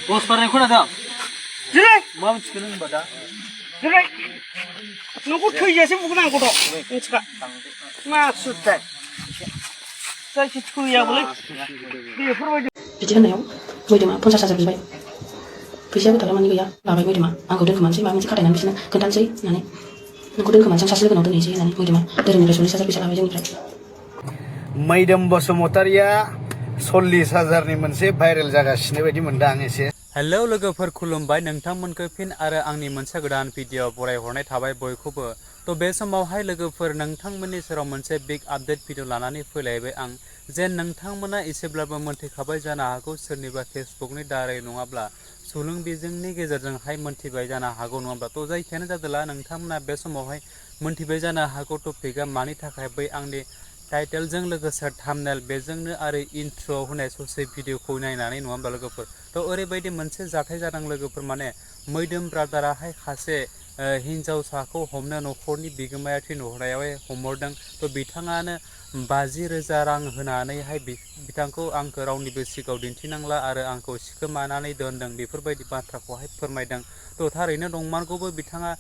Bos parang kuna dah. Jelek. Mau cikin bada. Jelek. Nunggu थैजासे बुगोन आं गथ' मिथिखा मा सुथाय जायखि थैयाबोलै बेफोरबायदि बिदि होननायाव मैदोमा 50,000 बिबाय फैसायाबो थालामानि गैया लाबाय मैदोमा आंखौ दोनखोमानोसै माबा मोनसे खाथायनानै बिसोरनो खोन्थानोसै होननानै नोंखौ दोनखोमानोसै आं सासे लोगोनाव दोनहैसै होननानै मैदोमा धोरोमनिफ्राय 40,000 फैसा लाबाय जोंनिफ्राय मैदोम बसुमतारिया 40,000नि मोनसे भाइरेल जागासिनो बायदि मोनदों आं एसे हेलौ लोगोफोर खुलुमबाय नोंथांमोनखौ फिन आरो आंनि मोनसे गोदान भिडिअ बरायहरनाय थाबाय बयखौबो तो बे समावहाय लोगोफोर नोंथांमोननि सेराव मोनसे बिग आपडेट भिडिअ लानानै फैलायबाय आं जे नोंथांमोना एसेब्लाबो मोनथिखाबाय जानो हागौ सोरनिबा फेसबुकनि दारै नङाब्ला सुलुं बिजोंनि गेजेरजोंहाय मोनथिबाय जानो हागौ नङाब्ला तो जायखियानो जादोला नोंथांमोना बे समावहाय मोनथिबाय जानो हागौ टपिकआ मानि थाखाय बै आंनि टाइटेलजों लोगोसे थाम्बनेल बेजोंनो आरो इन्ट्र होनाय ससे भिडिअखौ नायनानै नङा होमबा लोगोफोर तो ओरैबायदि मोनसे जाथाय जादों लोगोफोर माने मैदोम ब्रादाराहाय सासे हिन्जावसाखौ हमनो न'खरनि बिगोमाया थिनहरनायावहाय हमहरदों तो बिथाङानो 50,000 रां होनानैहाय बिथांखौ आंखौ रावनिबो सिगाङाव दिन्थिनांला आरो आंखौ सिखोमानानै दोनदों बेफोरबायदि बाथ्राखौहाय फोरमायदों तो थारैनो नंमारगौबो बिथाङा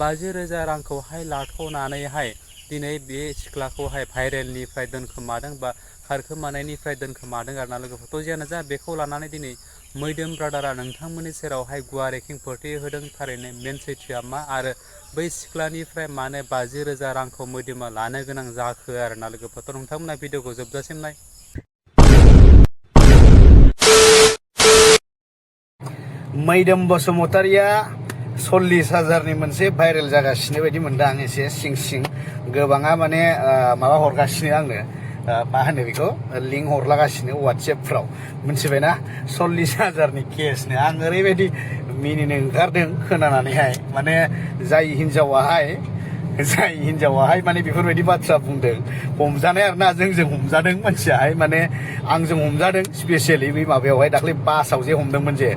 50,000 रांखौहाय लाथ'नानैहाय दिनै बे सिख्लाखौहाय भाइरेलनिफ्राय दोनखोमादों बा खारखोमानायनिफ्राय दोनखोमादों आरोना लोगोफोर तो जियानो जा बेखौ लानानै दिनै मैदोम ब्रादारा नोंथांमोननि सेरावहाय गुवारै खेंफोरथि होदों थारैनो मेन सैथोआ मा आरो बै सिख्लानिफ्राय मानो 50,000 रांखौ मैदोमा लानो गोनां जाखो आरोना लोगोफोर तो नोंथांमोना भिडिअखौ जोबजासिम नाय मैदोम बसुमतारिया 40,000नि मोनसे भाइरेल जागासिनो बायदि मोनदों आं एसे सिं सिं गोबाङा माने माबा हरगासिनो आंनो मा होनो बेखौ लिंक हरलागासिनो WhatsAppफ्राव मिथिबायना 40,000नि केसनो आं ओरैबायदि मिनिनो ओंखारदों खोनानानैहाय माने जाय हिन्जावाहाय माने बेफोरबायदि बाथ्रा बुंदों हमजानाय आरोना जोंजों हमजादों मानसियाहाय माने आंजों हमजादों स्पेसियेलि बै माबायावहाय दाख्लै बासाव जे हमदोंमोन जे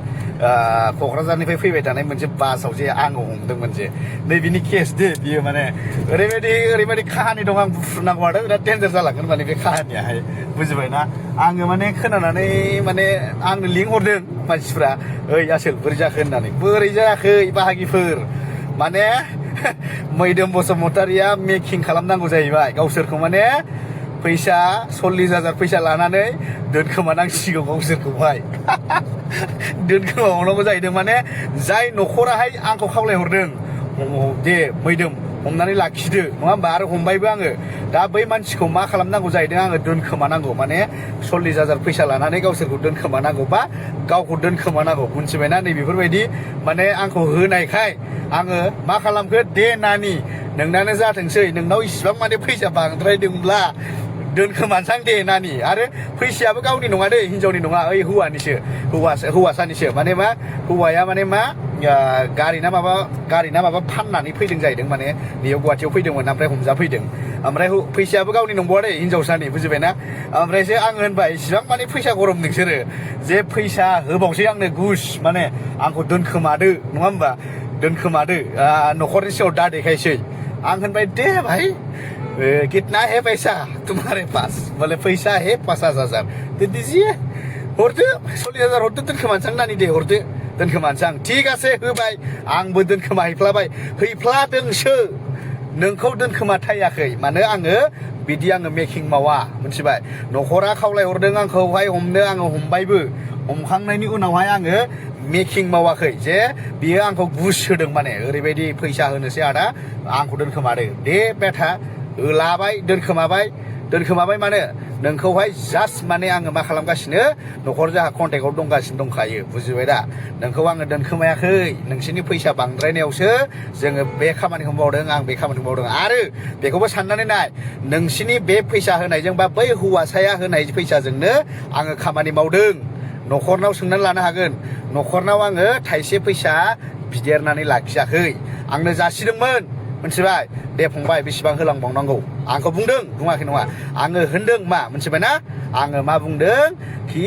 क'क्राझारनिफ्राय फैबाय थानाय मोनसे बासाव जे आङो हमदोंमोन जे नै बिनि केस दे बियो माने ओरैबायदि काहानि दं आं बुफ्रुनांगौ आरो बिराद डेन्जार जालांगोन माने बे काहानियाहाय बुजिबायना आङो माने खोनानानै माने आंनो लिंक हरदों मानसिफ्रा ओइ आसोल बोरै जाखो होननानै बोरै जायाखै बाहागिफोर माने मैदोम बसुमतारिया मेकिं खालामनांगौ जाहैबाय गावसोरखौ माने फैसा 40,000 फैसा लानानै दोनखोमानांसिगौ गावसोरखौहाय दोनखोमाबावनांगौ जाहैदों माने जाय न'खराहाय आंखौ खावलायहरदों दे मैदोम हमनानै लाखिदो नङा होमबा आरो हमबायबो आङो दा बै मानसिखौ मा खालामनांगौ जाहैदों आङो दोनखोमानांगौ माने 40,000 फैसा लानानै गावसोरखौ दोनखोमानांगौ बा गावखौ दोनखोमानांगौ मिथिबायना नै बेफोरबायदि माने आंखौ होनायखाय आङो मा खालामखो दे नानि नोंनानो जाथोंसै नोंनाव इसिबां माने फैसा बांद्रायदोंब्ला दोनखोमानसां दे नानि आरो फैसायाबो गावनि नङा दै हिनजावनि नङा ओइ हौवासानिसो माने मा हौवाया माने मा गारि ना माबा फाननानै फैदों जाहैदों माने बेयाव गुवाहाटियाव फैदोंमोन ओमफ्राय हमजाफैदों ओमफ्राय फैसायाबो गावनि नंबावा दै हिनजावसानि बुजिबायना ओमफ्रायसो आङो होनबाय इसिबां माने फैसा गरम नोंसोरो जे फैसा होबावसै आंनो घुस माने आंखौ दोनखोमादो नङा होमबा दोनखोमादो न'खरनि सिगाङाव दा देखायसै आं होनबाय दे भाई कितना है पैसा तुम्हारे पास बोले पैसा है 50,000 दे दीजिए हरदो 40,000 हरदो दोनखोमानसां नानि दे हरदो दोनखोमानसां थिग आसे होबाय आंबो हैफ्लादोंसो नोंखौ दोनखोमाथायाखै मानो आङो बिदि आङो मेकिं मावा मिथिबाय न'खरा खावलायहरदों आंखौहाय हमनो आङो हमबायबो हमखांनायनि उनावहाय आङो मेकिं मावाखै जे बियो आंखौ घुस होदों माने ओरैबायदि फैसा होनोसै आदा आंखौ दोनखोमादो दे बेटा लाबाय दोनखोमाबाय मानो नोंखौहाय जास्ट माने आङो मा खालामगासिनो न'खर जाहा कन्टेक्टआव दंखायो बुजिबाय दा नोंखौ आङो दोनखोमायाखै नोंसोरनि फैसा बांद्रायनायावसो जोङो बे खामानिखौ मावदों आं बे खामानिखौ मावदों आरो बेखौबो साननानै नाय नोंसोरनि बे फैसा होनायजों बा बै हौवासाया होनाय फैसाजोंनो आङो खामानि मावदों न'खरनाव सोंनानै लानो हागोन न'खरनाव आङो थाइसे फैसा बिदेरनानै लाखियाखै आंनो जासिदोंमोन मिथिबाय दे फंबाय बेसेबां होलांबावनांगौ आंखौ बुङाखै नङा आङो होनदों मा मिथिबायना आङो मा बुंदों कि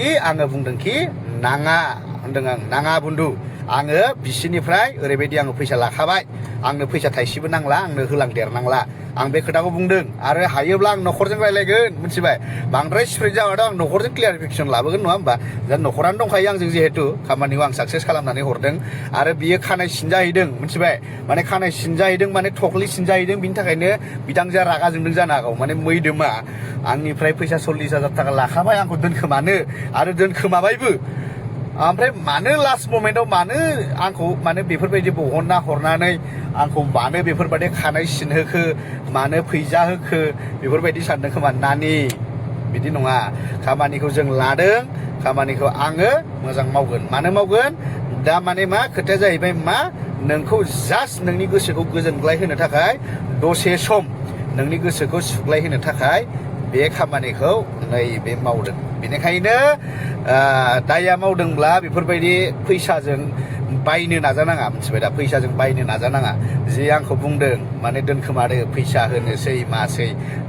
नाङा होनदों आं नाङा बुन्दु आङो बिसिनिफ्राय ओरैबायदि आङो फैसा लाखाबाय आंनो फैसा थाइसेबो नांला आंनो होलांदेरनांला आं बे खोथाखौ बुंदों आरो हायोब्ला आं न'खरजों रायलायगोन मिथिबाय बांद्राय स्प्रेड जाबाथ' आं न'खरजों क्लियारिफिकेसन लाबोगोन नङा होमबा दा न'खरानो दंखायो आंजों जिहेतु खामानिखौ आं साक्सेस खालामनानै हरदों आरो बियो खानाय सिनजाहैदों मिथिबाय माने खानाय सिनजाहैदों माने थख्लि सिनजाहैदों बिनि थाखायनो बिथांजोआ रागा जोंदों जानो हागौ माने मैदोमा आंनिफ्राय फैसा 40,000 थाखा लाखाबाय आंखौ दोनखोमानो आरो दोनखोमाबायबो ओमफ्राय मानो लास्ट मोमेन्टआव मानो आंखौ माने बेफोरबायदि बहनना हरनानै आंखौ मानो बेफोरबायदि खानाय सिनहोखो मानो फैजा होखो बेफोरबायदि सानदों खोमा नानि बिदि नङा खामानिखौ जों लादों खामानिखौ आङो मोजां मावगोन मानो मावगोन दा माने मा खोथाया जाहैबाय मा नोंखौ जास्ट नोंनि गोसोखौ गोजोनग्लाय होनो थाखाय दसे सम नोंनि गोसोखौ सुग्लाय होनो थाखाय बे खामानिखौ नैबे मावदों बेनिखायनो दाया मावदोंब्ला बेफोरबायदि फैसाजों बायनो नाजानाङा मिथिबाय दा फैसाजों बायनो नाजानाङा जे आंखौ बुंदों माने दोनखोमादो फैसा होनोसै मासै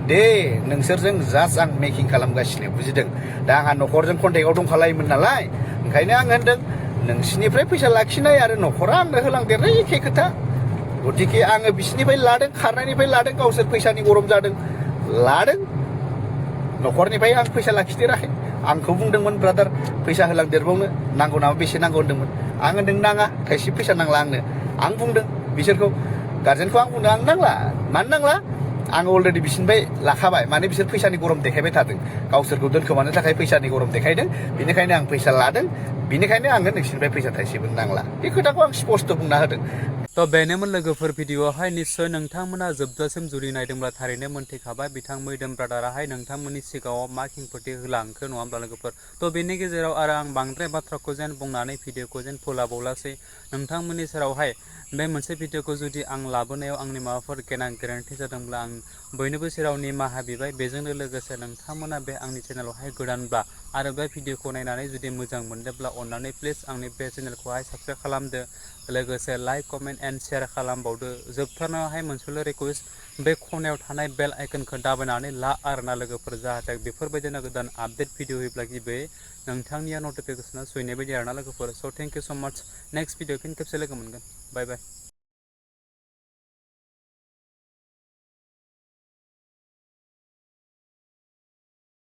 दे नोंसोरजों जास्ट आं मेकिं खालामगासिनो बुजिदों दा आंहा न'खरजों कन्टेक्टआव दंखालायोमोन नालाय ओंखायनो आं होनदों नोंसिनिफ्राय फैसा लाखिनाय आरो न'खरा आंनो होलांदेरनाय एखे खोथा गतिके आङो बिसिनिफ्राय लादों खारनायनिफ्राय लादों गावसोर फैसानि गरम जादों लादों न'खरनिफ्राय आं फैसा लाखिदेराखै आंखौ बुंदोंमोन ब्रादार फैसा होलांदेरबावनो नांगौ नामा बेसे नांगौ होनदोंमोन आं होनदों नाङा थाइसे फैसा नांला आंनो आं बुंदों बिसोरखौ गार्जेनखौ आं बुंदों आं नांला मानो नांला आं अलरेडि बिसिनिफ्राय लाखाबाय माने बिसोर फैसानि गरम देखायबाय थादों गावसोरखौ दोनखोमानो थाखाय फैसानि गरम देखायदों बेनिखायनो आं फैसा लादों बेनिखायनो आङो नोंसिनिफ्राय फैसा थाइसेबो नांला बे खोथाखौ आं स्पस्ट बुंना होदों तो बेनोमोन लोगोफोर भिडिअआवहाय निस्सय नोंथांमोना जोबजासिम जुरि नायदोंब्ला थारैनो मोनथिखाबाय बिथां मैदोम ब्रादाराहाय नोंथांमोननि सिगाङाव मा खेंफोरथि होलांखो नङा होमब्ला लोगोफोर तो बेनि गेजेराव आरो आं बांद्राय बाथ्राखौ जेन बुंनानै भिडिअखौ जेन फोलाबावलासै नोंथांमोननि सेरावहाय बे मोनसे भिडिअखौ जुदि आं लाबोनायाव आंनि माबाफोर गोरोन्थि जादोंब्ला आं बयनिबो सेराव निमाहा बिबाय बेजोंनो लोगोसे नोंथांमोना बे आंनि चेनेलावहाय गोदानब्ला आरो बे भिडिअखौ नायनानै जुदि मोजां मोनदोंब्ला अन्नानै प्लिज आंनि बे चेनेलखौहाय साबस्क्राइब खालामदो लोगोसे लाइक कमेन्ट एन्ड शेयार खालामबावदो जोबथारनायावहाय मोनसेल' रिक्वेस्ट बे खनायाव थानाय बेल आइकनखौ दाबायनानै ला आरोना लोगोफोर जाहाथे बेफोरबायदिनो गोदान आपडेट भिडिअ होयोब्ला गिबि नोंथांनिया नटिफिकेसना सहैनाय बायदि आरोना लोगोफोर स थेंक इउ स माच नेक्स्ट भिडिअ फिन खेबसे लोगो मोनगोन बाय बाय